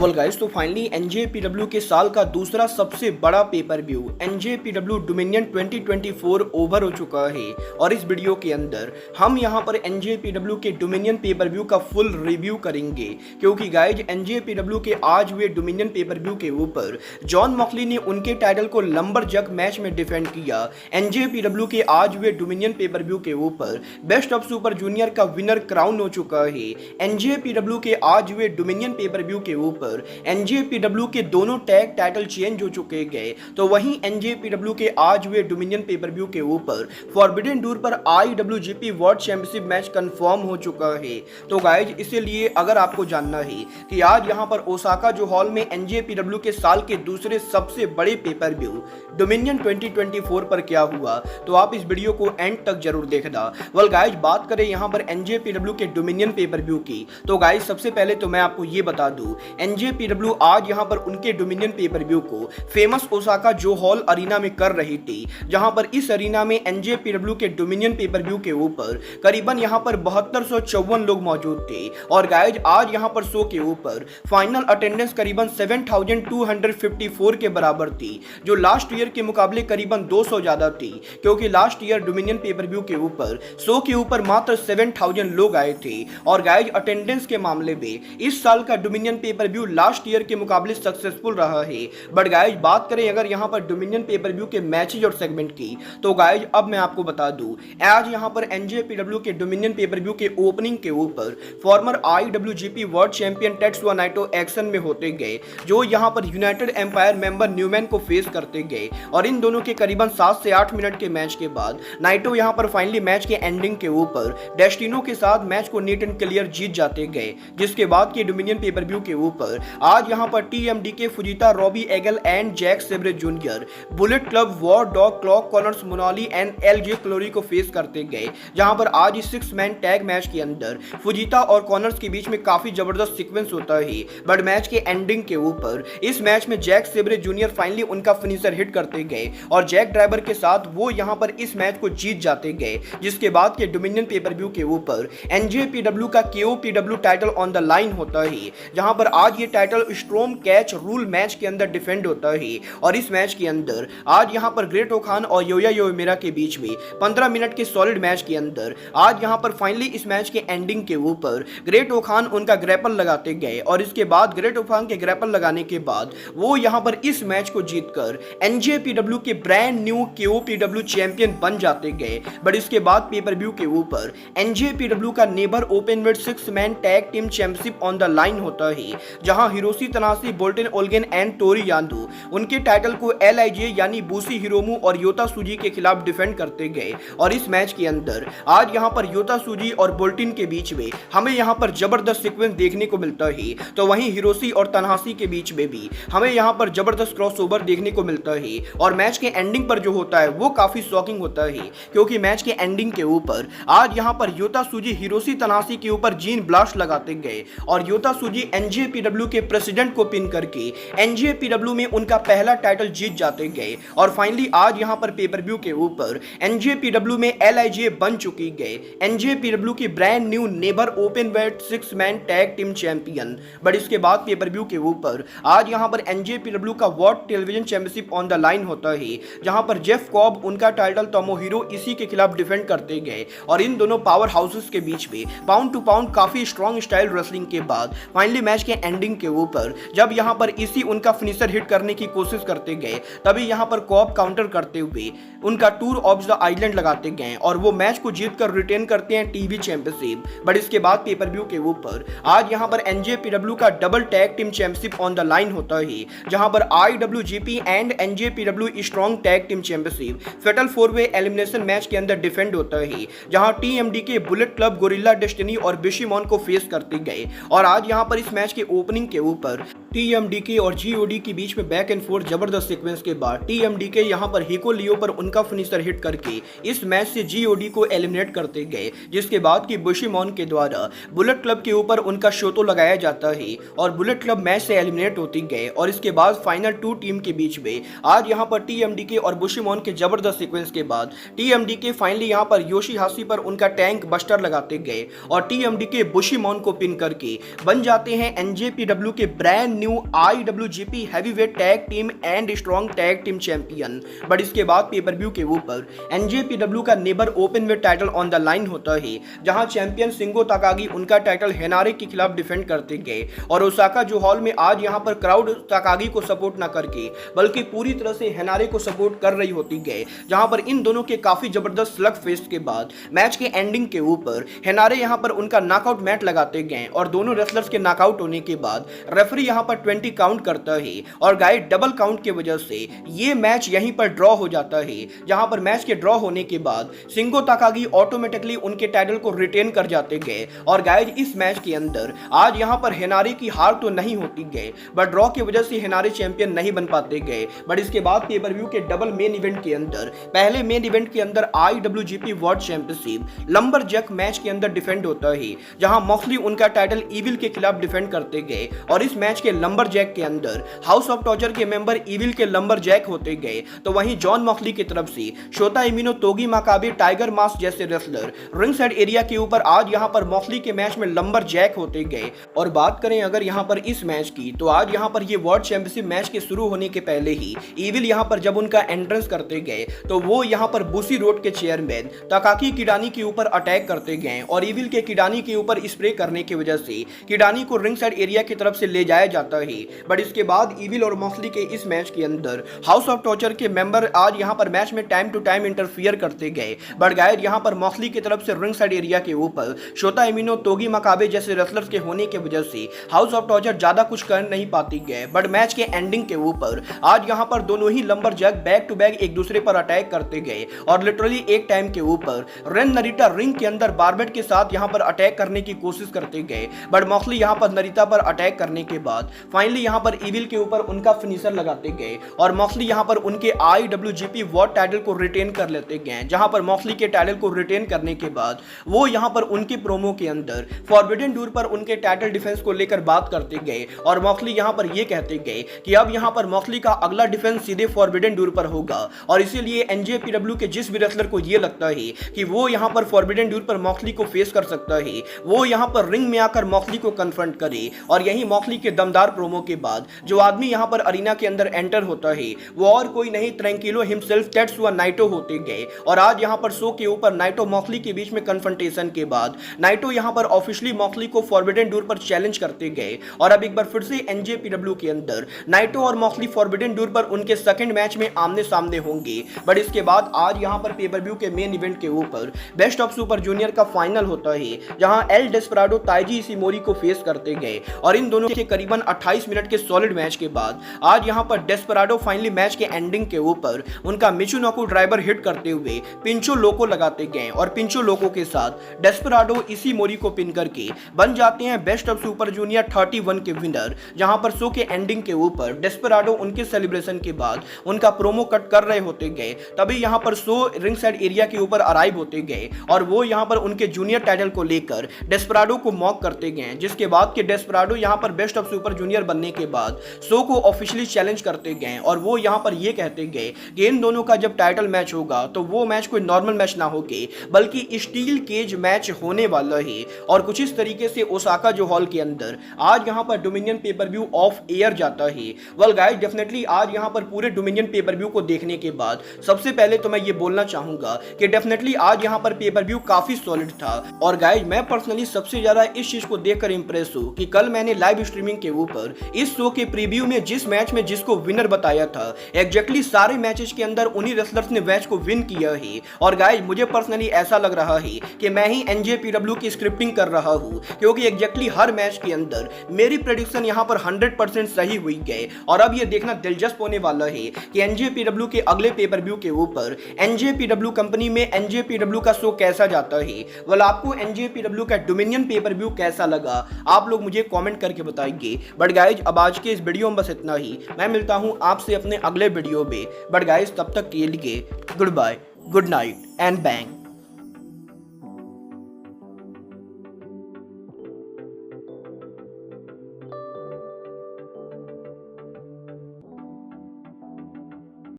Well guys, तो finally NJPW के साल का दूसरा सबसे बड़ा pay per view NJPW dominion 2024 over हो चुका है। और इस वीडियो के अंदर हम यहां पर एनजेपीडब्ल्यू के डोमिनियन पेपर व्यू का फुल रिव्यू करेंगे, क्योंकि गाइज एनजेपीडब्ल्यू के आज हुए डोमिनियन पेपर व्यू के ऊपर जॉन मॉक्सली ने उनके टाइटल को लंबरजक मैच में डिफेंड किया। एनजेपीडब्ल्यू के आज हुए डोमिनियन पेपर व्यू के ऊपर बेस्ट ऑफ सुपर जूनियर का विनर क्राउन हो चुका है। एनजेपीडब्ल्यू के आज हुए डोमिनियन पेपर व्यू के ऊपर एनजेपीडब्ल्यू के दोनों टैग टाइटल चेंज हो चुके गए। तो वहीं एनजेपीडब्ल्यू के आज हुए डोमिनियन पेपर व्यू के ऊपर फॉरबिडन डोर पर आईडब्ल्यूजीपी वर्ल्ड चैंपियनशिप मैच कंफर्म हो चुका है। तो गाइज, इसीलिए अगर आपको जानना है कि आज यहां पर ओसाका जो हॉल में एनजेपीडब्ल्यू के साल के दूसरे सबसे बड़े पेपर व्यू डोमिनियन 2024 पर क्या हुआ, तो आप इस वीडियो को एंड तक जरूर देखना। वेल गाइज, बात करें यहां पर एनजेपीडब्ल्यू के डोमिनियन पेपर व्यू की, तो गाइज सबसे पहले तो मैं आपको ये बता दूं, एनजेपीडब्ल्यू आज यहां पर उनके डोमिनियन पेपर व्यू को फेमस ओसाका जो हॉल अरीना में कर रही थी, जहां पर इस अरीना में एनजेपीडब्ल्यू के डोमिनियन पेपर व्यू के ऊपर करीबन यहां पर 7254 लोग मौजूद थे। और गाइज, आज यहां पर शो के ऊपर फाइनल अटेंडेंस करीबन 7254 के बराबर थी, जो लास्ट ईयर के मुकाबले करीबन 200 ज्यादा थी, क्योंकि last year dominion paper view के ऊपर शो के ऊपर मात्र 7000 लोग आए थे। और गाइज, अटेंडेंस के मामले में इस साल का dominion pay per view last year के मुकाबले सक्सेसफुल रहा है। बट गाइज, बात करें अगर यहां पर डोमिनियन पेपर व्यू के मैचेज और सेगमेंट की, तो गाइज अब मैं आपको बता दूं, आज यहां पर एनजेपीडब्ल्यू के डोमिनियन पेपर व्यू के ओपनिंग के ऊपर फॉर्मर आईडब्ल्यूजीपी वर्ल्ड चैंपियन टेट्सुया नाइटो एक्शन में होते गए, जो यहां पर यूनाइटेड एम्पायर मेंबर न्यूमैन को फेस करते गए। और इन दोनों के करीबन 7 से 8 मिनट के मैच के बाद नाइटो यहां पर फाइनली मैच के एंडिंग के ऊपर डेस्टिनो के साथ मैच को नीट एंड क्लियर जीत जाते गए। जिसके बाद के डोमिनियन पेपर व्यू के ऊपर आज यहां पर टीएमडी के Fujita Robbie Eagles and Jack Sabre Junior Bullet Club War Dogs Clark Connors मोनाली एंड एलजे क्लोरी को फेस करते गए, जहां पर आज इस 6 मैन टैग मैच के अंदर फुजिता और कॉर्नर्स के बीच में काफी जबरदस्त सीक्वेंस होता है। बट मैच के एंडिंग के ऊपर इस मैच में जैक सेब्रे जूनियर फाइनली उनका फिनिशर हिट करते गए और जैक ड्राइवर के साथ वो यहां पर इस मैच को जीत जाते गए। जिसके बाद के डोमिनियन पेपर व्यू के ऊपर एनजेपीडब्ल्यू का केओपीडब्ल्यू टाइटल ऑन द लाइन होता है, जहां पर आज ये title storm catch rule match के अंदर डिफेंड होता है। और इस मैच के अंदर आज यहां पर ग्रेट ओखान और योया योमिरा के बीच में 15 मिनट के सॉलिड मैच के अंदर आज यहां पर फाइनली इस मैच के एंडिंग के ऊपर ग्रेट ओखान उनका ग्रैपल लगाते गए। और इसके बाद ग्रेट ओखान के ग्रैपल लगाने के बाद वो यहां पर इस मैच को जीतकर एनजेपीडब्ल्यू के ब्रांड न्यू केओपीडब्ल्यू चैंपियन बन जाते गए। बट इसके बाद पेपर व्यू के ऊपर एनजेपीडब्ल्यू का never open weight 6 man tag team championship on the line होता है, जहां हिरोशी तनाशी बोल्टन ओल्गेन एंड टोरी यादू उनके टाइटल को एलआईजे यानी बूसी हिरोमू और योता सुजी के खिलाफ डिफेंड करते गए। और इस मैच के अंदर आज यहां पर योता सुजी और बोल्टिन के बीच में हमें यहां पर जबरदस्त सीक्वेंस देखने को मिलता है, तो वहीं हिरोशी और तनाशी के बीच में भी हमें यहां पर जबरदस्त क्रॉसओवर देखने को मिलता है। और मैच के एंडिंग पर जो होता है वो काफी शॉकिंग होता है, क्योंकि मैच के एंडिंग के ऊपर आज यहां पर योता सुजी हिरोशी तनाशी के ऊपर जीन ब्लास्ट लगाते गए और योता सुजी एनजेपीडब्ल्यू के प्रेसिडेंट को पिन करके एनजेपीडब्ल्यू में उनका पहला टाइटल जीत जाते गए। और फाइनली आज यहां पर पेपर व्यू के ऊपर एनजेपीडब्ल्यू में एलआईजे बन चुकी गए, एनजेपीडब्ल्यू की brand new neighbour open weight 6 man tag team champion. But इसके बाद पेपर व्यू के ऊपर आज यहां पर एनजेपीडब्ल्यू का world television championship on the line होता है, जहां पर जेफ कॉब उनका टाइटल तोमोहिरो इसी के खिलाफ डिफेंड करते गए। और इन दोनों पावर हाउसेस के बीच में पाउंड टू पाउंड काफी स्ट्रॉन्ग स्टाइल रेसलिंग के बाद फाइनली मैच के एंडिंग के ऊपर जब यहां पर इसी उनका फिनिशर हिट करने की कोशिश करते गए, तभी यहां पर कॉब काउंटर करते हुए उनका टूर ऑफ द आइलैंड लगाते गए और वो मैच को जीतकर रिटेन करते हैं टीवी चैंपियनशिप। बट इसके बाद पेपर व्यू के ऊपर आज यहां पर एनजेपीडब्ल्यू का double tag team championship on the line होता है, जहां पर IWGP and NJPW strong tag team championship fatal 4-वे एलिमिनेशन मैच के अंदर डिफेंड होता है, जहां टीएमडी के बुलेट क्लब गोरिल्ला डेस्टिनी और बिशीमॉन को फेस करते गए। और आज यहां पर इस मैच के ओपनिंग के ऊपर टीएमडीके और जीओडी के बीच में बैक एंड फोर्थ जबरदस्त सीक्वेंस के बाद टीएमडीके यहां पर हिको लियो पर उनका फिनिशर हिट करके इस मैच से जीओडी को एलिमिनेट करते गए। जिसके बाद की बुशीमॉन के द्वारा बुलेट क्लब के ऊपर उनका शोतो लगाया जाता है और बुलेट क्लब मैच से एलिमिनेट होती गए। और इसके बाद फाइनल 2 टीम के बीच में आज यहां पर टीएमडीके और बुशीमॉन के जबरदस्त सीक्वेंस के बाद टीएमडीके फाइनली यहां पर योशीहाशी पर उनका टैंक बस्टर लगाते गए और टीएमडीके बुशीमॉन को पिन करके बन जाते हैं एनजेपीडब्ल्यू के brand new IWGP heavyweight tag team and strong tag team champion. But इसके बाद पेपर व्यू के ऊपर NJPW का नेबर ओपन में टाइटल ऑन द लाइन होता है, जहां चैंपियन शिंगो ताकागी उनका टाइटल हेनारे के खिलाफ डिफेंड करते गए और ओसाका जो हॉल में आज यहां पर क्राउड ताकागी को सपोर्ट ना करके बल्कि पूरी तरह से हेनारे को सपोर्ट कर रही होती गए, जहां पर इन दोनों के काफी जबरदस्त स्लग फेस्ट के बाद मैच के एंडिंग के ऊपर हेनारे यहां पर उनका नॉकआउट मैट लगाते गए और दोनों रेसलर्स के नॉकआउट होने के बाद रेफरी यहां पर 20 काउंट करता है और गाइड डबल काउंट की वजह से ये मैच यहीं पर ड्रॉ हो जाता है, जहां पर मैच के ड्रॉ होने के बाद शिंगो ताकागी ऑटोमेटिकली उनके टाइटल को रिटेन कर जाते गए। और गाइड इस मैच के अंदर आज यहां पर हेनारे की हार तो नहीं होती गए, बट ड्रॉ की वजह से हेनारे चैंपियन नहीं बन पाते गए। बट इसके बाद पेपर व्यू के डबल मेन इवेंट के अंदर पहले मेन इवेंट के अंदर IWGP world championship lumberjack match के अंदर डिफेंड होता है, जहां मॉक्सली उनका टाइटल ईविल के खिलाफ डिफेंड करते गए और इस मैच के लंबर जैक के अंदर हाउस ऑफ टॉर्चर के मेंबर ईविल के लंबर जैक होते गए, तो वहीं जॉन मॉक्सली की तरफ से शोता इमिनो, तोगी माकाबे, टाइगर मास्क जैसे रेसलर रिंग साइड एरिया के ऊपर आज यहां पर मॉक्सली के मैच में लंबर जैक होते गए। और बात करें अगर यहां पर इस मैच की, तो आज यहां पर ये वर्ल्ड चैंपियनशिप मैच के शुरू होने के पहले ही ईविल यहां पर जब उनका एंट्रेंस करते गए तो वो यहां पर बुशी रोड के चेयरमैन ताकाकी किडानी के ऊपर अटैक करते गए और ईविल के किडानी के ऊपर स्प्रे करने की वजह से किडानी को रिंग साइड एरिया की तरफ से ले जाया जाता है। बट इसके बाद ईविल और मॉक्सली के इस मैच के अंदर हाउस ऑफ टॉर्चर के मेंबर आज यहां पर मैच में टाइम टू टाइम इंटरफियर करते गए। बट गाइड यहां पर मॉक्सली की तरफ से रिंग साइड एरिया के ऊपर शोता इमिनो, तोगी मकाबे जैसे रेसलर्स के होने की वजह से हाउस ऑफ टॉर्चर ज्यादा कुछ कर नहीं पाती गए। बट मैच के एंडिंग के ऊपर आज यहां पर दोनों ही lumberjack back to back एक दूसरे पर अटैक करते गए और लिटरली एक टाइम के ऊपर रेन नरिटा रिंग के अंदर बारबेट के साथ यहां पर अटैक करने की कोशिश करते गए। बट मॉक्सली यहां पर नरिता पर अटैक करने के बाद फाइनली यहां पर ईविल के ऊपर उनका फिनिशर लगाते गए और मॉक्सली यहां पर उनके IWGP वर्ल्ड टाइटल को रिटेन कर लेते गए। जहां पर मॉक्सली के टाइटल को रिटेन करने के बाद वो यहां पर उनके प्रोमो के अंदर फॉरबिडन डोर पर उनके टाइटल डिफेंस को लेकर बात करते गए और मॉक्सली यहां पर ये कहते गए कि अब यहां पर मॉक्सली का अगला डिफेंस सीधे फॉरबिडन डोर पर होगा और इसीलिए NJPW के जिस भी रेसलर को ये लगता है कि वो यहां पर फॉरबिडन डोर पर मॉक्सली को फेस कर सकता है, वो यहां पर रिंग में आकर मॉक्सली को कन्फ्रंट करे। और यही मॉक्सली के दमदार प्रोमो के बाद जो आदमी यहां पर अरीना के अंदर एंटर होता है वो और कोई नहीं ट्रैंकिलो हिमसेल्फ तेत्सुया नाइटो होते गए। और आज यहां पर शो के ऊपर नाइटो मॉक्सली के बीच में कन्फ्रंटेशन के बाद नाइटो यहां पर ऑफिशियली मॉक्सली को फॉरबिडन डोर पर चैलेंज करते गए और अब एक बार फिर से NJPW के अंदर नाइटो और मॉक्सली फॉरबिडन डोर पर उनके सेकंड मैच में आमने सामने होंगे। बट इसके बाद आज यहां पर पेपर व्यू के मेन इवेंट के ऊपर बेस्ट ऑफ सुपर जूनियर का फाइनल होता है, जहां एल डेस्पराडो ताइजी इशिमोरी को फेस करते गए और इन दोनों के करीबन 28 मिनट के सॉलिड मैच के बाद आज यहां पर डेस्पराडो फाइनली मैच के एंडिंग के ऊपर उनका मिचुनोको ड्राइवर हिट करते हुए पिंचो लोको लगाते गए और पिंचो लोको के साथ डेस्पराडो इशिमोरी को पिन करके बन जाते हैं बेस्ट ऑफ सुपर जूनियर 31 के विनर। जहां पर शो के एंडिंग के ऊपर डेस्पराडो उनके सेलिब्रेशन के बाद उनका प्रोमो कट कर रहे होते गए, तभी यहां पर शो रिंग साइड एरिया के ऊपर अराइव होते गए और वो यहां पर उनके जूनियर टाइटल को लेकर डेस्पराडो को मॉक करते गए, जिसके बाद के डेस्पराडो यहां पर बेस्ट ऑफ सुपर जूनियर बनने के बाद शो को ऑफिशियली चैलेंज करते गए और वो यहां पर ये कहते गए कि इन दोनों का जब टाइटल मैच होगा तो वो मैच कोई नॉर्मल मैच ना होके बल्कि स्टील केज मैच होने वाला है। और कुछ इस तरीके से ओसाका जो हॉल के अंदर आज यहां पर dominion pay per view of air जाता है। वेल गाइस, डेफिनेटली आज यहां पर पूरे डोमिनियन पेपर व्यू को देखने के बाद सबसे पहले तो मैं ये बोलना चाहूंगा कि डेफिनेटली आज यहां पर पेपर व्यू काफी सॉलिड था। और गाइस, मैं पर्सनली सबसे ज्यादा इस चीज को देखकर इंप्रेस हूं कि कल मैंने लाइव स्ट्रीमिंग के ऊपर इस शो के प्रीव्यू में जिस मैच में जिसको विनर बताया था, एग्जैक्टली सारे मैचेस के अंदर उन्हीं रेसलर्स ने मैच को विन किया है। और गाइस, मुझे पर्सनली ऐसा लग रहा है कि मैं ही NJPW की स्क्रिप्टिंग कर रहा हूं, क्योंकि एग्जैक्टली हर मैच के अंदर मेरी प्रेडिक्शन यहां पर 100% सही हुई गए। और अब ये देखना दिलचस्प होने वाला है कि NJPW के अगले पेपर व्यू के ऊपर NJPW कंपनी में NJPW का शो कैसा जाता है। वेल, आपको NJPW का डोमिनियन पेपर व्यू कैसा लगा, आप लोग मुझे कमेंट करके बताइए। बट गाइज, अब आज के इस वीडियो में बस इतना ही। मैं मिलता हूं आपसे अपने अगले वीडियो में। बट गाइज, तब तक के लिए goodbye, good night and bang.